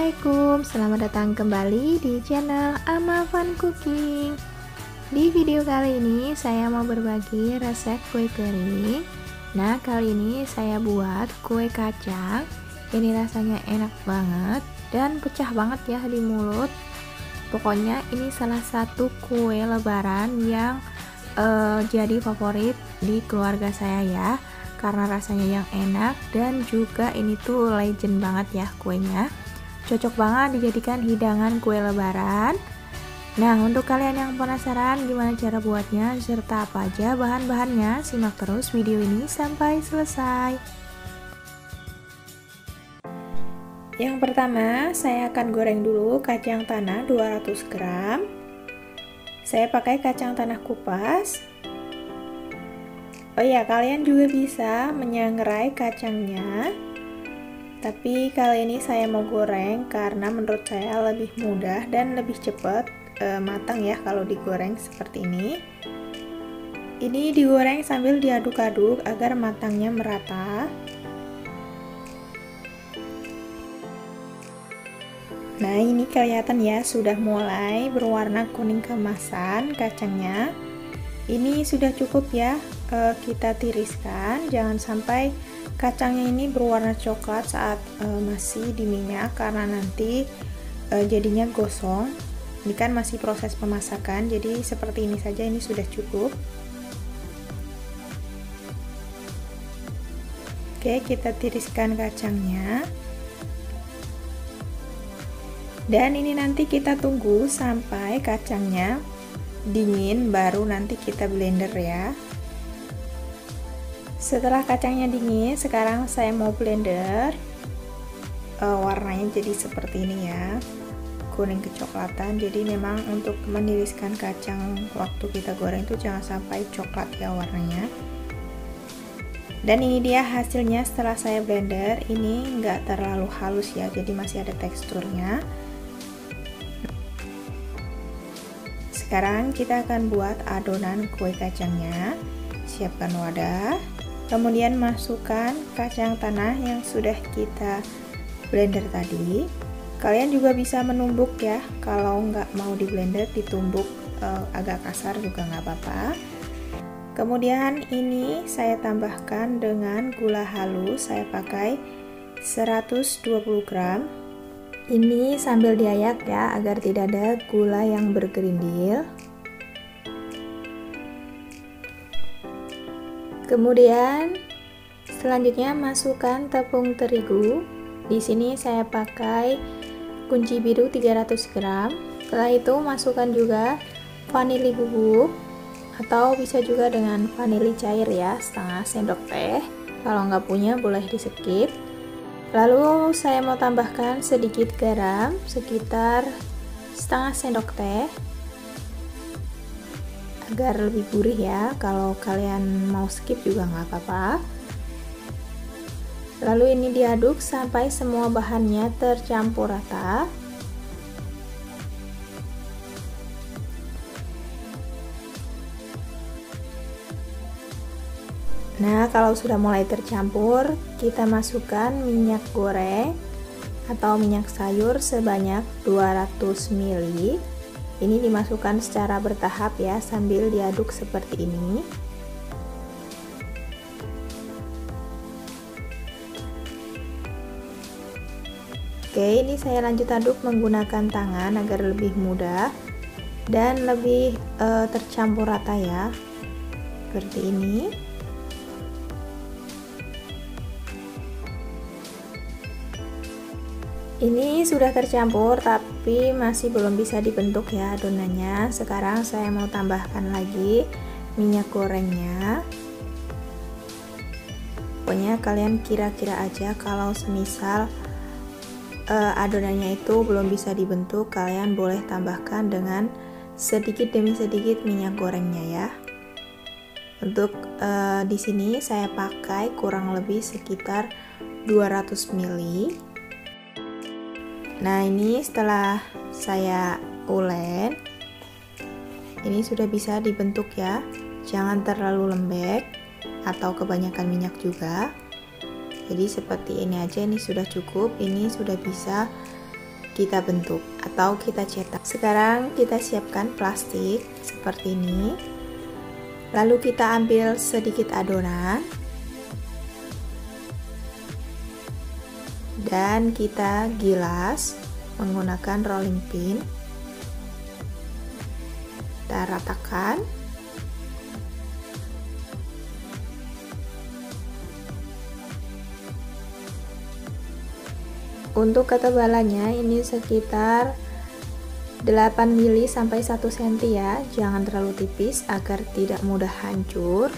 Assalamualaikum, selamat datang kembali di channel Ama Fun Cooking. Di video kali ini saya mau berbagi resep kue kering. Nah, kali ini saya buat kue kacang. Ini rasanya enak banget dan pecah banget ya di mulut. Pokoknya ini salah satu kue lebaran yang jadi favorit di keluarga saya ya, karena rasanya yang enak dan juga ini tuh legend banget ya kuenya. Cocok banget dijadikan hidangan kue lebaran. Nah, untuk kalian yang penasaran gimana cara buatnya serta apa aja bahan-bahannya, simak terus video ini sampai selesai. Yang pertama, saya akan goreng dulu kacang tanah 200 gram. Saya pakai kacang tanah kupas. Oh iya, kalian juga bisa menyangrai kacangnya. Tapi kali ini saya mau goreng karena menurut saya lebih mudah dan lebih cepat matang ya kalau digoreng seperti ini. Ini digoreng sambil diaduk-aduk agar matangnya merata. Nah, ini kelihatan ya sudah mulai berwarna kuning keemasan kacangnya. Ini sudah cukup ya, kita tiriskan, jangan sampai kacangnya ini berwarna coklat saat masih di minyak karena nanti jadinya gosong. Ini kan masih proses pemasakan, jadi seperti ini saja, ini sudah cukup. Oke, kita tiriskan kacangnya. Dan ini nanti kita tunggu sampai kacangnya dingin, baru nanti kita blender ya. Setelah kacangnya dingin, sekarang saya mau blender. Warnanya jadi seperti ini ya, kuning kecoklatan. Jadi memang untuk meniriskan kacang waktu kita goreng itu jangan sampai coklat ya warnanya. Dan ini dia hasilnya setelah saya blender. Ini enggak terlalu halus ya, jadi masih ada teksturnya. Sekarang kita akan buat adonan kue kacangnya. Siapkan wadah, kemudian masukkan kacang tanah yang sudah kita blender tadi. Kalian juga bisa menumbuk ya, kalau nggak mau di blender ditumbuk agak kasar juga nggak apa-apa. Kemudian ini saya tambahkan dengan gula halus, saya pakai 120 gram. Ini sambil diayak ya, agar tidak ada gula yang bergerindil. Kemudian selanjutnya masukkan tepung terigu. Di sini saya pakai kunci biru 300 gram. Setelah itu masukkan juga vanili bubuk atau bisa juga dengan vanili cair ya, setengah sendok teh. Kalau nggak punya boleh di skip. Lalu saya mau tambahkan sedikit garam, sekitar setengah sendok teh, agar lebih gurih ya. Kalau kalian mau skip juga nggak apa-apa. Lalu ini diaduk sampai semua bahannya tercampur rata. Nah, kalau sudah mulai tercampur, kita masukkan minyak goreng atau minyak sayur sebanyak 200 ml. Ini dimasukkan secara bertahap ya, sambil diaduk seperti ini. Oke, ini saya lanjut aduk menggunakan tangan agar lebih mudah dan lebih tercampur rata ya, seperti ini. Ini sudah tercampur tapi masih belum bisa dibentuk ya adonannya. Sekarang saya mau tambahkan lagi minyak gorengnya. Pokoknya kalian kira-kira aja, kalau semisal adonannya itu belum bisa dibentuk, kalian boleh tambahkan dengan sedikit demi sedikit minyak gorengnya ya. Untuk di sini saya pakai kurang lebih sekitar 200 ml. Nah, ini setelah saya ulen, ini sudah bisa dibentuk ya. Jangan terlalu lembek atau kebanyakan minyak juga. Jadi seperti ini aja, ini sudah cukup. Ini sudah bisa kita bentuk atau kita cetak. Sekarang kita siapkan plastik seperti ini. Lalu kita ambil sedikit adonan dan kita gilas menggunakan rolling pin. Kita ratakan. Untuk ketebalannya ini sekitar 8 mili sampai 1 cm ya, jangan terlalu tipis agar tidak mudah hancur.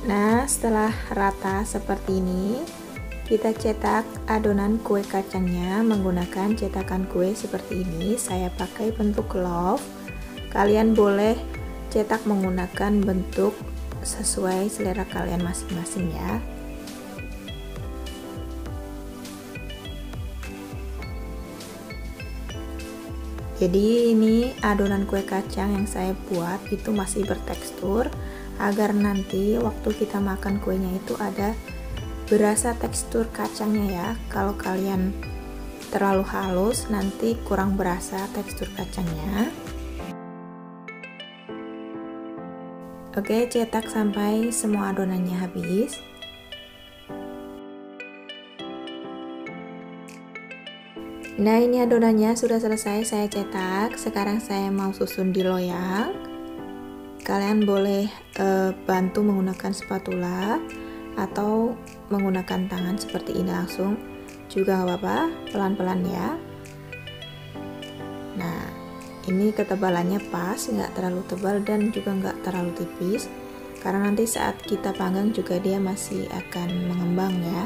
Nah, setelah rata seperti ini, kita cetak adonan kue kacangnya menggunakan cetakan kue seperti ini. Saya pakai bentuk love. Kalian boleh cetak menggunakan bentuk sesuai selera kalian masing-masing ya. Jadi ini adonan kue kacang yang saya buat itu masih bertekstur, agar nanti waktu kita makan kuenya itu ada berasa tekstur kacangnya ya. Kalau kalian terlalu halus nanti kurang berasa tekstur kacangnya. Oke, cetak sampai semua adonannya habis. Nah, ini adonannya sudah selesai saya cetak. Sekarang saya mau susun di loyang. Kalian boleh bantu menggunakan spatula atau menggunakan tangan seperti ini langsung juga nggak apa-apa, pelan-pelan ya. Nah, ini ketebalannya pas, nggak terlalu tebal dan juga nggak terlalu tipis, karena nanti saat kita panggang juga dia masih akan mengembang ya.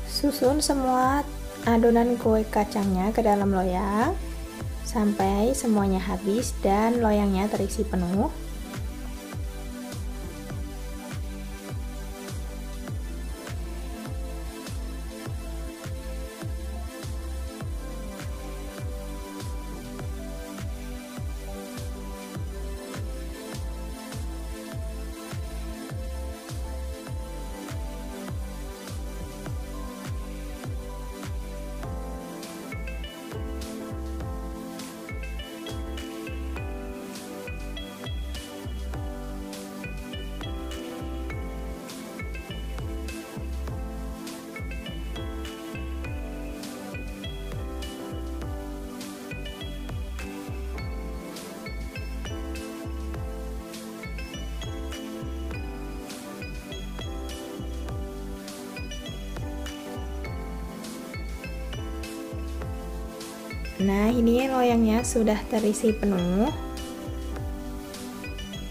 Susun semua adonan kue kacangnya ke dalam loyang sampai semuanya habis dan loyangnya terisi penuh. Nah, ini loyangnya sudah terisi penuh.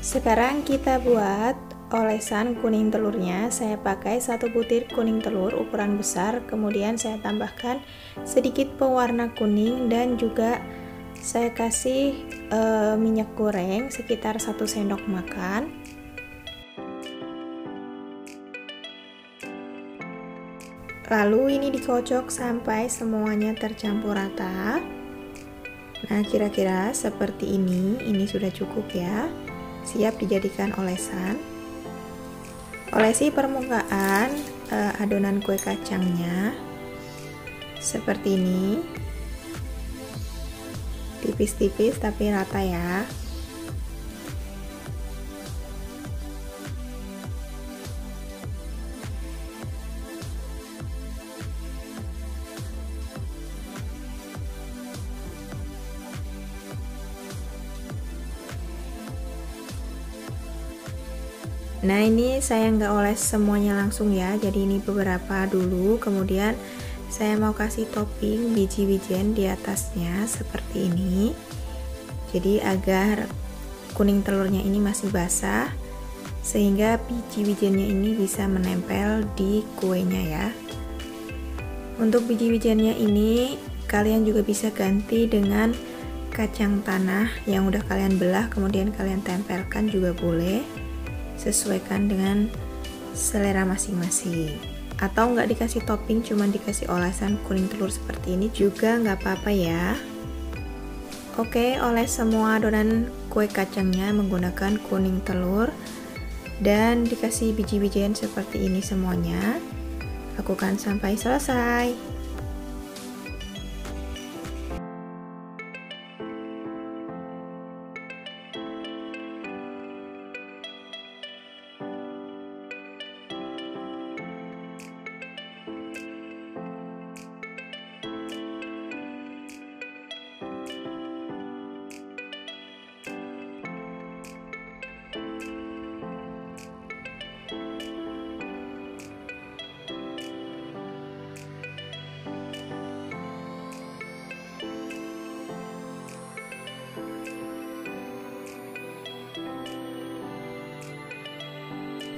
Sekarang kita buat olesan kuning telurnya. Saya pakai 1 butir kuning telur ukuran besar, kemudian saya tambahkan sedikit pewarna kuning dan juga saya kasih minyak goreng sekitar 1 sendok makan. Lalu ini dikocok sampai semuanya tercampur rata. Nah, kira-kira seperti ini sudah cukup ya, siap dijadikan olesan. Olesi permukaan adonan kue kacangnya seperti ini, tipis-tipis tapi rata ya. Nah, ini saya nggak oles semuanya langsung ya, jadi ini beberapa dulu, kemudian saya mau kasih topping biji-bijian di atasnya seperti ini. Jadi agar kuning telurnya ini masih basah sehingga biji-bijiannya ini bisa menempel di kuenya ya. Untuk biji-bijiannya ini kalian juga bisa ganti dengan kacang tanah yang udah kalian belah kemudian kalian tempelkan juga boleh, sesuaikan dengan selera masing-masing. Atau nggak dikasih topping, cuman dikasih olesan kuning telur seperti ini juga nggak apa-apa ya. Oke, oles semua adonan kue kacangnya menggunakan kuning telur dan dikasih biji-bijian seperti ini semuanya. Lakukan sampai selesai.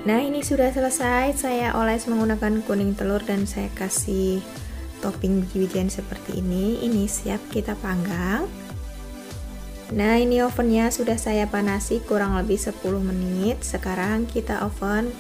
Nah, ini sudah selesai. Saya oles menggunakan kuning telur dan saya kasih topping biji-bijian seperti ini. Ini siap kita panggang. Nah, ini ovennya sudah saya panasi kurang lebih 10 menit. Sekarang kita oven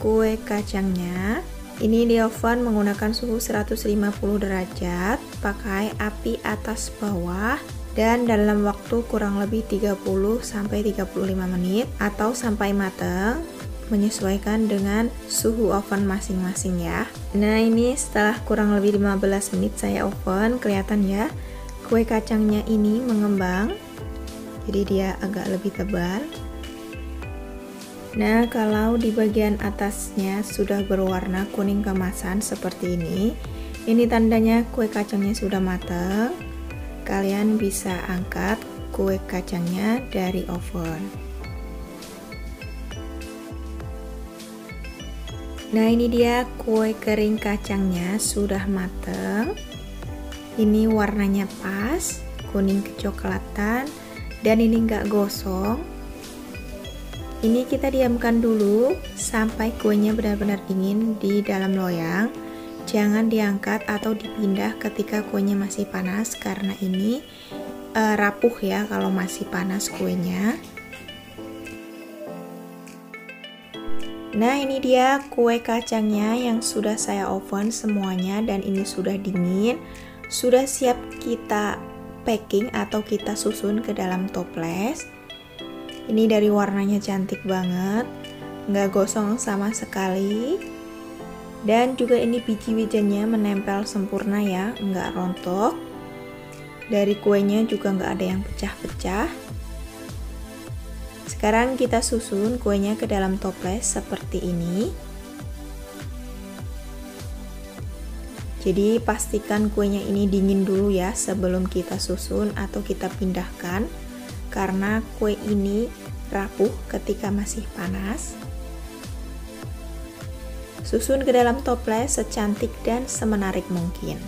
kue kacangnya. Ini di oven menggunakan suhu 150 derajat, pakai api atas bawah, dan dalam waktu kurang lebih 30-35 menit atau sampai matang, menyesuaikan dengan suhu oven masing-masing ya. Nah, ini setelah kurang lebih 15 menit saya oven, kelihatan ya kue kacangnya ini mengembang, jadi dia agak lebih tebal. Nah, kalau di bagian atasnya sudah berwarna kuning keemasan seperti ini tandanya kue kacangnya sudah matang. Kalian bisa angkat kue kacangnya dari oven. Nah, ini dia kue kering kacangnya sudah mateng. Ini warnanya pas, kuning kecoklatan, dan ini enggak gosong. Ini kita diamkan dulu sampai kuenya benar-benar dingin di dalam loyang. Jangan diangkat atau dipindah ketika kuenya masih panas, karena ini rapuh ya kalau masih panas kuenya. Nah, ini dia kue kacangnya yang sudah saya oven semuanya dan ini sudah dingin. Sudah siap kita packing atau kita susun ke dalam toples. Ini dari warnanya cantik banget, nggak gosong sama sekali. Dan juga ini biji-bijiannya menempel sempurna ya, nggak rontok. Dari kuenya juga nggak ada yang pecah-pecah. Sekarang kita susun kuenya ke dalam toples seperti ini. Jadi pastikan kuenya ini dingin dulu ya sebelum kita susun atau kita pindahkan, karena kue ini rapuh ketika masih panas. Susun ke dalam toples secantik dan semenarik mungkin.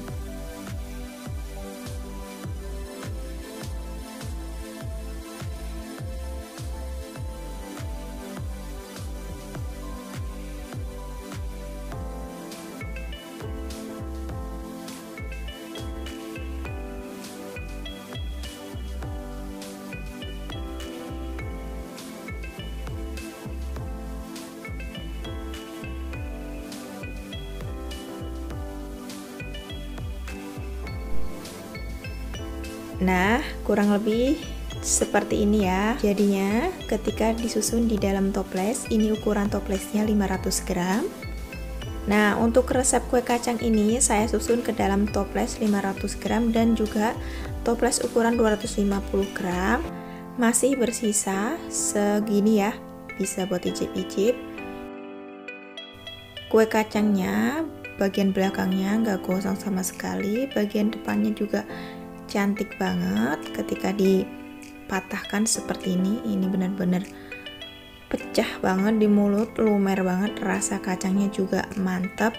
Nah, kurang lebih seperti ini ya jadinya ketika disusun di dalam toples. Ini ukuran toplesnya 500 gram. Nah, untuk resep kue kacang ini saya susun ke dalam toples 500 gram dan juga toples ukuran 250 gram. Masih bersisa segini ya, bisa buat icip-icip. Kue kacangnya bagian belakangnya nggak gosong sama sekali, bagian depannya juga cantik banget. Ketika dipatahkan seperti ini benar-benar pecah banget di mulut, lumer banget. Rasa kacangnya juga mantap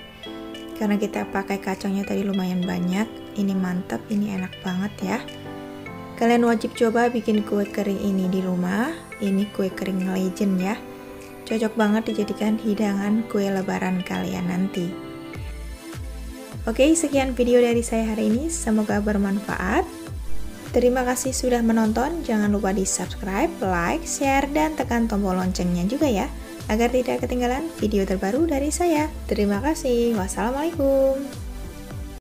karena kita pakai kacangnya tadi lumayan banyak. Ini mantap, ini enak banget ya. Kalian wajib coba bikin kue kering ini di rumah. Ini kue kering legend ya, cocok banget dijadikan hidangan kue lebaran kalian nanti. Oke, sekian video dari saya hari ini, semoga bermanfaat. Terima kasih sudah menonton, jangan lupa di subscribe, like, share, dan tekan tombol loncengnya juga ya, agar tidak ketinggalan video terbaru dari saya. Terima kasih, wassalamualaikum.